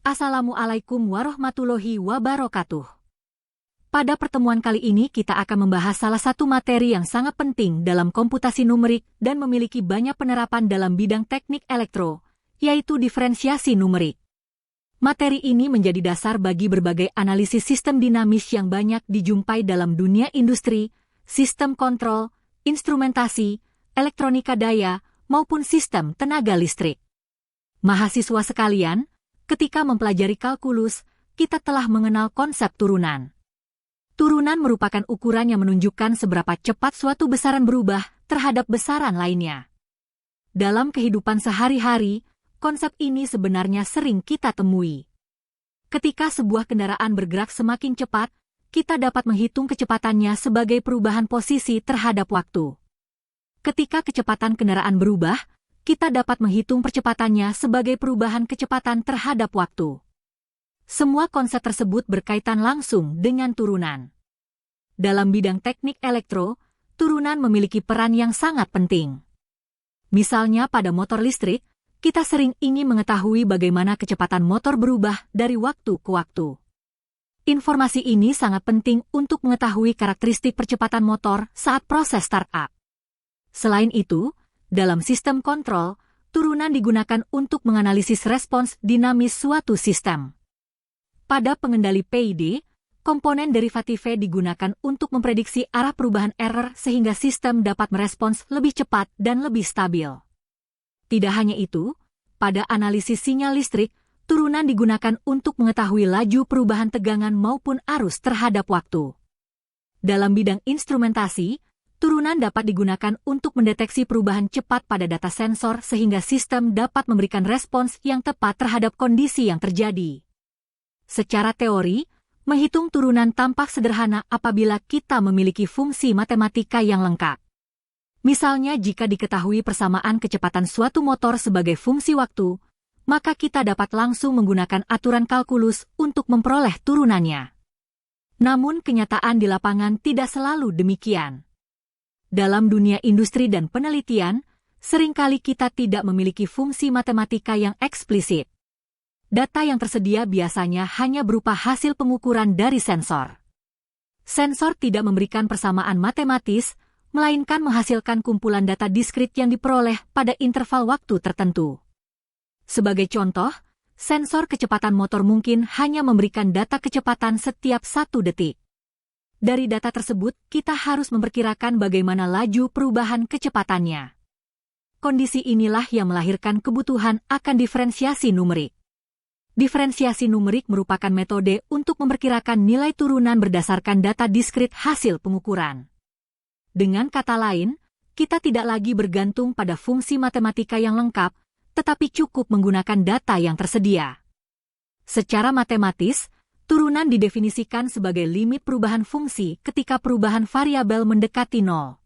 Assalamualaikum warahmatullahi wabarakatuh. Pada pertemuan kali ini kita akan membahas salah satu materi yang sangat penting dalam komputasi numerik dan memiliki banyak penerapan dalam bidang teknik elektro, yaitu diferensiasi numerik. Materi ini menjadi dasar bagi berbagai analisis sistem dinamis yang banyak dijumpai dalam dunia industri, sistem kontrol, instrumentasi, elektronika daya, maupun sistem tenaga listrik. Mahasiswa sekalian, ketika mempelajari kalkulus, kita telah mengenal konsep turunan. Turunan merupakan ukuran yang menunjukkan seberapa cepat suatu besaran berubah terhadap besaran lainnya. Dalam kehidupan sehari-hari, konsep ini sebenarnya sering kita temui. Ketika sebuah kendaraan bergerak semakin cepat, kita dapat menghitung kecepatannya sebagai perubahan posisi terhadap waktu. Ketika kecepatan kendaraan berubah, kita dapat menghitung percepatannya sebagai perubahan kecepatan terhadap waktu. Semua konsep tersebut berkaitan langsung dengan turunan. Dalam bidang teknik elektro, turunan memiliki peran yang sangat penting. Misalnya pada motor listrik, kita sering ingin mengetahui bagaimana kecepatan motor berubah dari waktu ke waktu. Informasi ini sangat penting untuk mengetahui karakteristik percepatan motor saat proses startup. Selain itu, dalam sistem kontrol, turunan digunakan untuk menganalisis respons dinamis suatu sistem. Pada pengendali PID, komponen derivatifnya digunakan untuk memprediksi arah perubahan error sehingga sistem dapat merespons lebih cepat dan lebih stabil. Tidak hanya itu, pada analisis sinyal listrik, turunan digunakan untuk mengetahui laju perubahan tegangan maupun arus terhadap waktu. Dalam bidang instrumentasi, turunan dapat digunakan untuk mendeteksi perubahan cepat pada data sensor sehingga sistem dapat memberikan respons yang tepat terhadap kondisi yang terjadi. Secara teori, menghitung turunan tampak sederhana apabila kita memiliki fungsi matematika yang lengkap. Misalnya jika diketahui persamaan kecepatan suatu motor sebagai fungsi waktu, maka kita dapat langsung menggunakan aturan kalkulus untuk memperoleh turunannya. Namun kenyataan di lapangan tidak selalu demikian. Dalam dunia industri dan penelitian, seringkali kita tidak memiliki fungsi matematika yang eksplisit. Data yang tersedia biasanya hanya berupa hasil pengukuran dari sensor. Sensor tidak memberikan persamaan matematis, melainkan menghasilkan kumpulan data diskrit yang diperoleh pada interval waktu tertentu. Sebagai contoh, sensor kecepatan motor mungkin hanya memberikan data kecepatan setiap 1 detik. Dari data tersebut, kita harus memperkirakan bagaimana laju perubahan kecepatannya. Kondisi inilah yang melahirkan kebutuhan akan diferensiasi numerik. Diferensiasi numerik merupakan metode untuk memperkirakan nilai turunan berdasarkan data diskrit hasil pengukuran. Dengan kata lain, kita tidak lagi bergantung pada fungsi matematika yang lengkap, tetapi cukup menggunakan data yang tersedia. Secara matematis, turunan didefinisikan sebagai limit perubahan fungsi ketika perubahan variabel mendekati nol.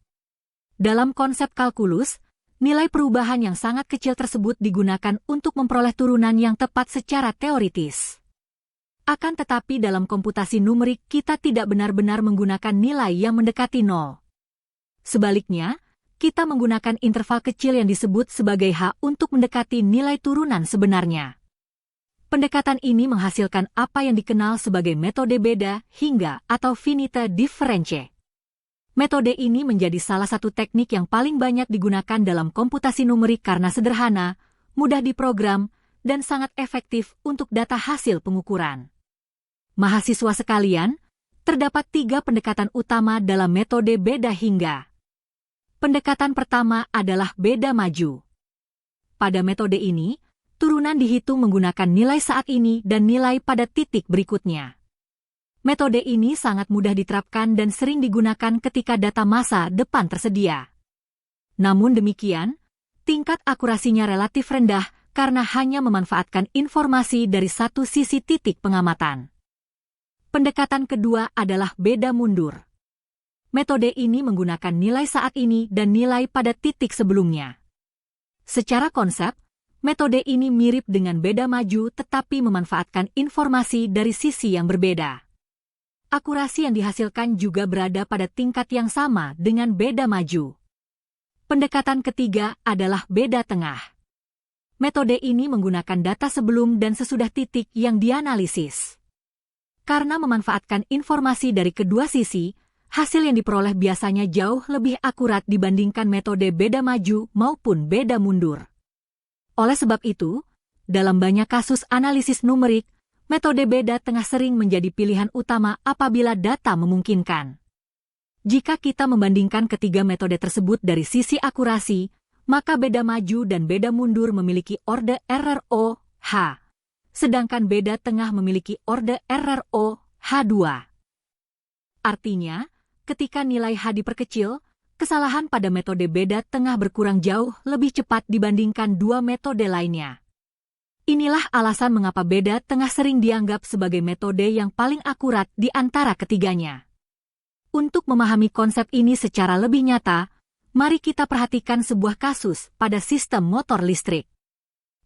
Dalam konsep kalkulus, nilai perubahan yang sangat kecil tersebut digunakan untuk memperoleh turunan yang tepat secara teoritis. Akan tetapi dalam komputasi numerik kita tidak benar-benar menggunakan nilai yang mendekati nol. Sebaliknya, kita menggunakan interval kecil yang disebut sebagai H untuk mendekati nilai turunan sebenarnya. Pendekatan ini menghasilkan apa yang dikenal sebagai metode beda hingga atau finite differentiate. Metode ini menjadi salah satu teknik yang paling banyak digunakan dalam komputasi numerik karena sederhana, mudah diprogram, dan sangat efektif untuk data hasil pengukuran. Mahasiswa sekalian, terdapat 3 pendekatan utama dalam metode beda hingga. Pendekatan pertama adalah beda maju. Pada metode ini, turunan dihitung menggunakan nilai saat ini dan nilai pada titik berikutnya. Metode ini sangat mudah diterapkan dan sering digunakan ketika data masa depan tersedia. Namun demikian, tingkat akurasinya relatif rendah karena hanya memanfaatkan informasi dari satu sisi titik pengamatan. Pendekatan kedua adalah beda mundur. Metode ini menggunakan nilai saat ini dan nilai pada titik sebelumnya. Secara konsep, metode ini mirip dengan beda maju tetapi memanfaatkan informasi dari sisi yang berbeda. Akurasi yang dihasilkan juga berada pada tingkat yang sama dengan beda maju. Pendekatan ketiga adalah beda tengah. Metode ini menggunakan data sebelum dan sesudah titik yang dianalisis. Karena memanfaatkan informasi dari kedua sisi, hasil yang diperoleh biasanya jauh lebih akurat dibandingkan metode beda maju maupun beda mundur. Oleh sebab itu, dalam banyak kasus analisis numerik, metode beda tengah sering menjadi pilihan utama apabila data memungkinkan. Jika kita membandingkan ketiga metode tersebut dari sisi akurasi, maka beda maju dan beda mundur memiliki orde RRO-H, sedangkan beda tengah memiliki orde RRO-H2. Artinya, ketika nilai H diperkecil, kesalahan pada metode beda tengah berkurang jauh lebih cepat dibandingkan dua metode lainnya. Inilah alasan mengapa beda tengah sering dianggap sebagai metode yang paling akurat di antara ketiganya. Untuk memahami konsep ini secara lebih nyata, mari kita perhatikan sebuah kasus pada sistem motor listrik.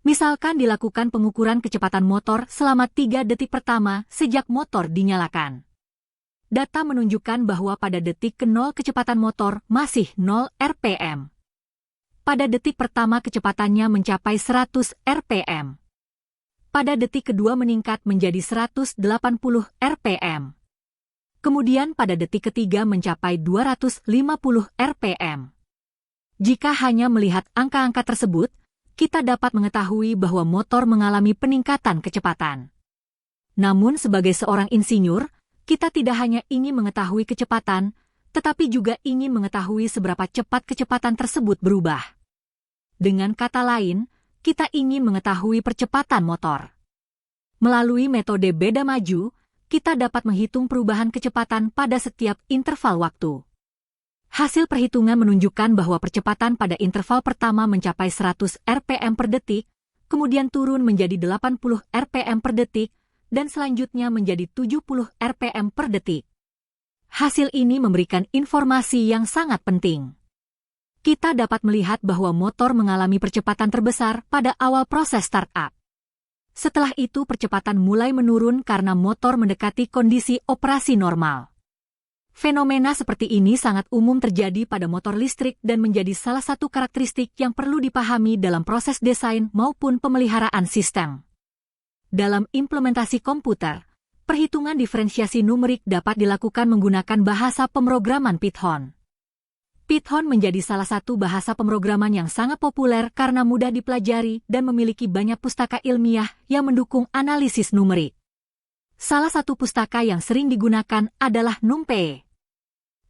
Misalkan dilakukan pengukuran kecepatan motor selama 3 detik pertama sejak motor dinyalakan. Data menunjukkan bahwa pada detik ke-0 kecepatan motor masih 0 rpm. Pada detik pertama kecepatannya mencapai 100 rpm. Pada detik kedua meningkat menjadi 180 rpm. Kemudian pada detik ketiga mencapai 250 rpm. Jika hanya melihat angka-angka tersebut, kita dapat mengetahui bahwa motor mengalami peningkatan kecepatan. Namun sebagai seorang insinyur, kita tidak hanya ingin mengetahui kecepatan, tetapi juga ingin mengetahui seberapa cepat kecepatan tersebut berubah. Dengan kata lain, kita ingin mengetahui percepatan motor. Melalui metode beda maju, kita dapat menghitung perubahan kecepatan pada setiap interval waktu. Hasil perhitungan menunjukkan bahwa percepatan pada interval pertama mencapai 100 rpm per detik, kemudian turun menjadi 80 rpm per detik, dan selanjutnya menjadi 70 rpm per detik. Hasil ini memberikan informasi yang sangat penting. Kita dapat melihat bahwa motor mengalami percepatan terbesar pada awal proses startup. Setelah itu percepatan mulai menurun karena motor mendekati kondisi operasi normal. Fenomena seperti ini sangat umum terjadi pada motor listrik dan menjadi salah satu karakteristik yang perlu dipahami dalam proses desain maupun pemeliharaan sistem. Dalam implementasi komputer, perhitungan diferensiasi numerik dapat dilakukan menggunakan bahasa pemrograman Python. Python menjadi salah satu bahasa pemrograman yang sangat populer karena mudah dipelajari dan memiliki banyak pustaka ilmiah yang mendukung analisis numerik. Salah satu pustaka yang sering digunakan adalah NumPy.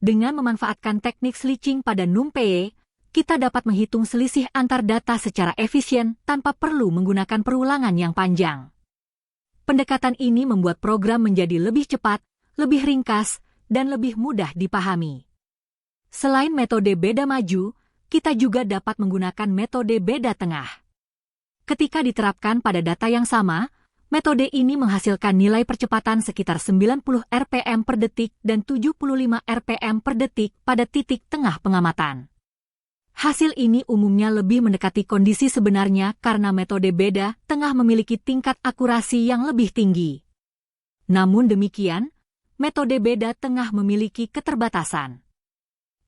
Dengan memanfaatkan teknik switching pada NumPy, kita dapat menghitung selisih antar data secara efisien tanpa perlu menggunakan perulangan yang panjang. Pendekatan ini membuat program menjadi lebih cepat, lebih ringkas, dan lebih mudah dipahami. Selain metode beda maju, kita juga dapat menggunakan metode beda tengah. Ketika diterapkan pada data yang sama, metode ini menghasilkan nilai percepatan sekitar 90 rpm per detik dan 75 rpm per detik pada titik tengah pengamatan. Hasil ini umumnya lebih mendekati kondisi sebenarnya karena metode beda tengah memiliki tingkat akurasi yang lebih tinggi. Namun demikian, metode beda tengah memiliki keterbatasan.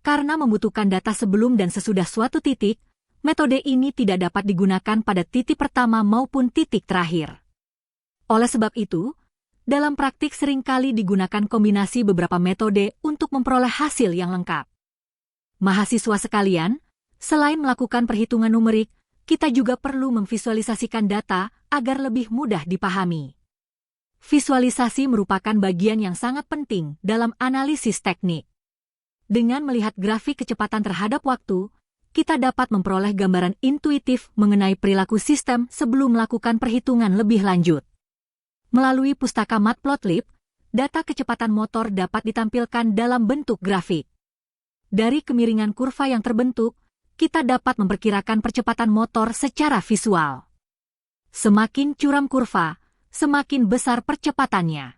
Karena membutuhkan data sebelum dan sesudah suatu titik, metode ini tidak dapat digunakan pada titik pertama maupun titik terakhir. Oleh sebab itu, dalam praktik seringkali digunakan kombinasi beberapa metode untuk memperoleh hasil yang lengkap. Mahasiswa sekalian, selain melakukan perhitungan numerik, kita juga perlu memvisualisasikan data agar lebih mudah dipahami. Visualisasi merupakan bagian yang sangat penting dalam analisis teknik. Dengan melihat grafik kecepatan terhadap waktu, kita dapat memperoleh gambaran intuitif mengenai perilaku sistem sebelum melakukan perhitungan lebih lanjut. Melalui pustaka Matplotlib, data kecepatan motor dapat ditampilkan dalam bentuk grafik. Dari kemiringan kurva yang terbentuk, kita dapat memperkirakan percepatan motor secara visual. Semakin curam kurva, semakin besar percepatannya.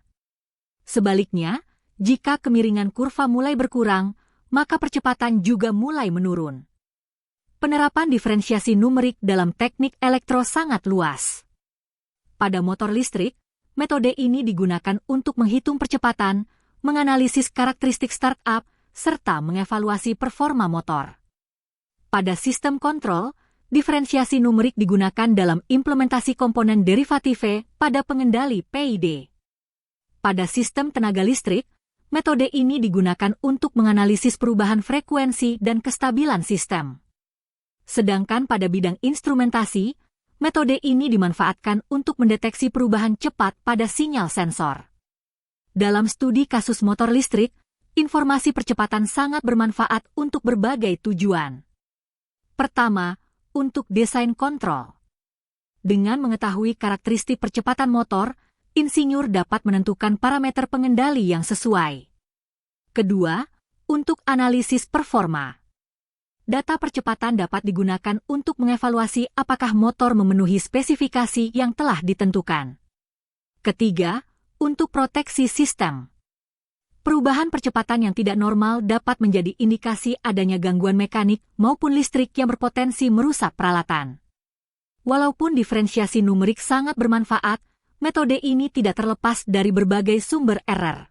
Sebaliknya, jika kemiringan kurva mulai berkurang, maka percepatan juga mulai menurun. Penerapan diferensiasi numerik dalam teknik elektro sangat luas. Pada motor listrik, metode ini digunakan untuk menghitung percepatan, menganalisis karakteristik startup, serta mengevaluasi performa motor. Pada sistem kontrol, diferensiasi numerik digunakan dalam implementasi komponen derivatif pada pengendali PID. Pada sistem tenaga listrik, metode ini digunakan untuk menganalisis perubahan frekuensi dan kestabilan sistem. Sedangkan pada bidang instrumentasi, metode ini dimanfaatkan untuk mendeteksi perubahan cepat pada sinyal sensor. Dalam studi kasus motor listrik, informasi percepatan sangat bermanfaat untuk berbagai tujuan. Pertama, untuk desain kontrol. Dengan mengetahui karakteristik percepatan motor, insinyur dapat menentukan parameter pengendali yang sesuai. Kedua, untuk analisis performa. Data percepatan dapat digunakan untuk mengevaluasi apakah motor memenuhi spesifikasi yang telah ditentukan. Ketiga, untuk proteksi sistem. Perubahan percepatan yang tidak normal dapat menjadi indikasi adanya gangguan mekanik maupun listrik yang berpotensi merusak peralatan. Walaupun diferensiasi numerik sangat bermanfaat, metode ini tidak terlepas dari berbagai sumber error.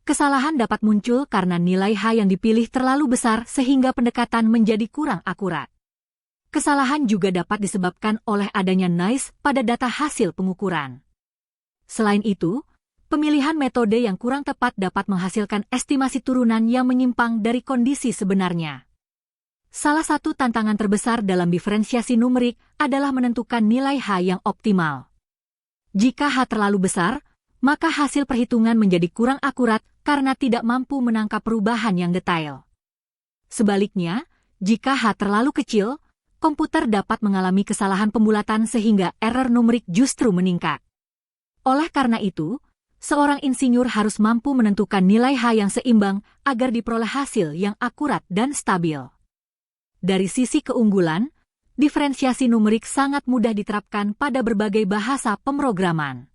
Kesalahan dapat muncul karena nilai H yang dipilih terlalu besar sehingga pendekatan menjadi kurang akurat. Kesalahan juga dapat disebabkan oleh adanya noise pada data hasil pengukuran. Selain itu, pemilihan metode yang kurang tepat dapat menghasilkan estimasi turunan yang menyimpang dari kondisi sebenarnya. Salah satu tantangan terbesar dalam diferensiasi numerik adalah menentukan nilai H yang optimal. Jika H terlalu besar, maka hasil perhitungan menjadi kurang akurat karena tidak mampu menangkap perubahan yang detail. Sebaliknya, jika H terlalu kecil, komputer dapat mengalami kesalahan pembulatan sehingga error numerik justru meningkat. Oleh karena itu, seorang insinyur harus mampu menentukan nilai H yang seimbang agar diperoleh hasil yang akurat dan stabil. Dari sisi keunggulan, diferensiasi numerik sangat mudah diterapkan pada berbagai bahasa pemrograman.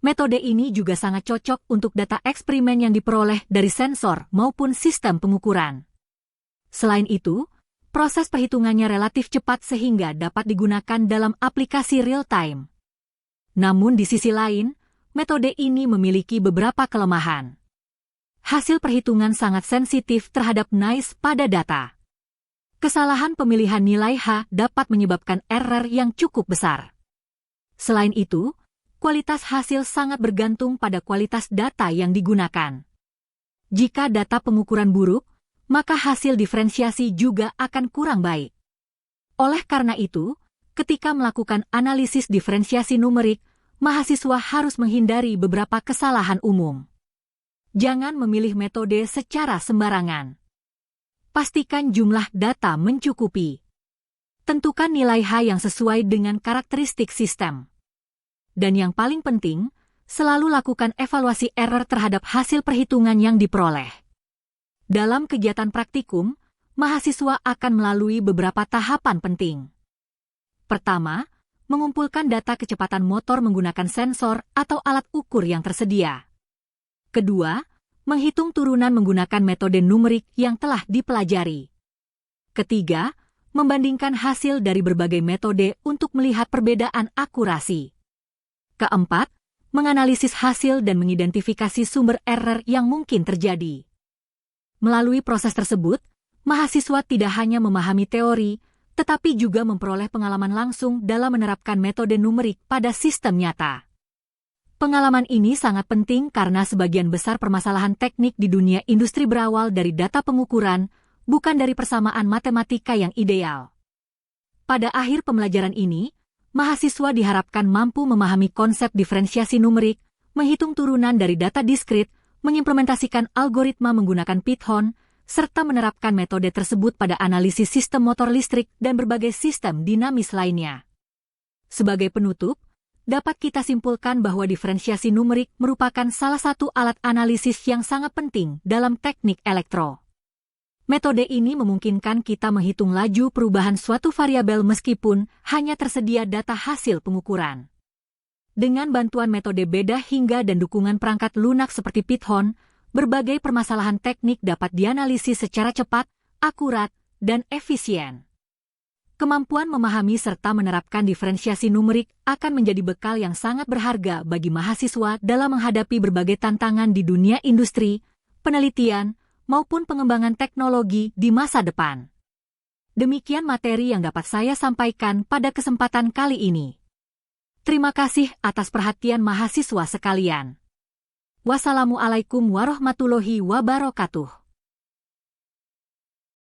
Metode ini juga sangat cocok untuk data eksperimen yang diperoleh dari sensor maupun sistem pengukuran. Selain itu, proses perhitungannya relatif cepat sehingga dapat digunakan dalam aplikasi real-time. Namun di sisi lain, metode ini memiliki beberapa kelemahan. Hasil perhitungan sangat sensitif terhadap noise pada data. Kesalahan pemilihan nilai H dapat menyebabkan error yang cukup besar. Selain itu, kualitas hasil sangat bergantung pada kualitas data yang digunakan. Jika data pengukuran buruk, maka hasil diferensiasi juga akan kurang baik. Oleh karena itu, ketika melakukan analisis diferensiasi numerik, mahasiswa harus menghindari beberapa kesalahan umum. Jangan memilih metode secara sembarangan. Pastikan jumlah data mencukupi. Tentukan nilai H yang sesuai dengan karakteristik sistem. Dan yang paling penting, selalu lakukan evaluasi error terhadap hasil perhitungan yang diperoleh. Dalam kegiatan praktikum, mahasiswa akan melalui beberapa tahapan penting. Pertama, mengumpulkan data kecepatan motor menggunakan sensor atau alat ukur yang tersedia. Kedua, menghitung turunan menggunakan metode numerik yang telah dipelajari. Ketiga, membandingkan hasil dari berbagai metode untuk melihat perbedaan akurasi. Keempat, menganalisis hasil dan mengidentifikasi sumber error yang mungkin terjadi. Melalui proses tersebut, mahasiswa tidak hanya memahami teori, tetapi juga memperoleh pengalaman langsung dalam menerapkan metode numerik pada sistem nyata. Pengalaman ini sangat penting karena sebagian besar permasalahan teknik di dunia industri berawal dari data pengukuran, bukan dari persamaan matematika yang ideal. Pada akhir pembelajaran ini, mahasiswa diharapkan mampu memahami konsep diferensiasi numerik, menghitung turunan dari data diskrit, mengimplementasikan algoritma menggunakan Python, serta menerapkan metode tersebut pada analisis sistem motor listrik dan berbagai sistem dinamis lainnya. Sebagai penutup, dapat kita simpulkan bahwa diferensiasi numerik merupakan salah satu alat analisis yang sangat penting dalam teknik elektro. Metode ini memungkinkan kita menghitung laju perubahan suatu variabel meskipun hanya tersedia data hasil pengukuran. Dengan bantuan metode beda hingga dan dukungan perangkat lunak seperti Python, berbagai permasalahan teknik dapat dianalisis secara cepat, akurat, dan efisien. Kemampuan memahami serta menerapkan diferensiasi numerik akan menjadi bekal yang sangat berharga bagi mahasiswa dalam menghadapi berbagai tantangan di dunia industri, penelitian, maupun pengembangan teknologi di masa depan. Demikian materi yang dapat saya sampaikan pada kesempatan kali ini. Terima kasih atas perhatian mahasiswa sekalian. Wassalamualaikum warahmatullahi wabarakatuh.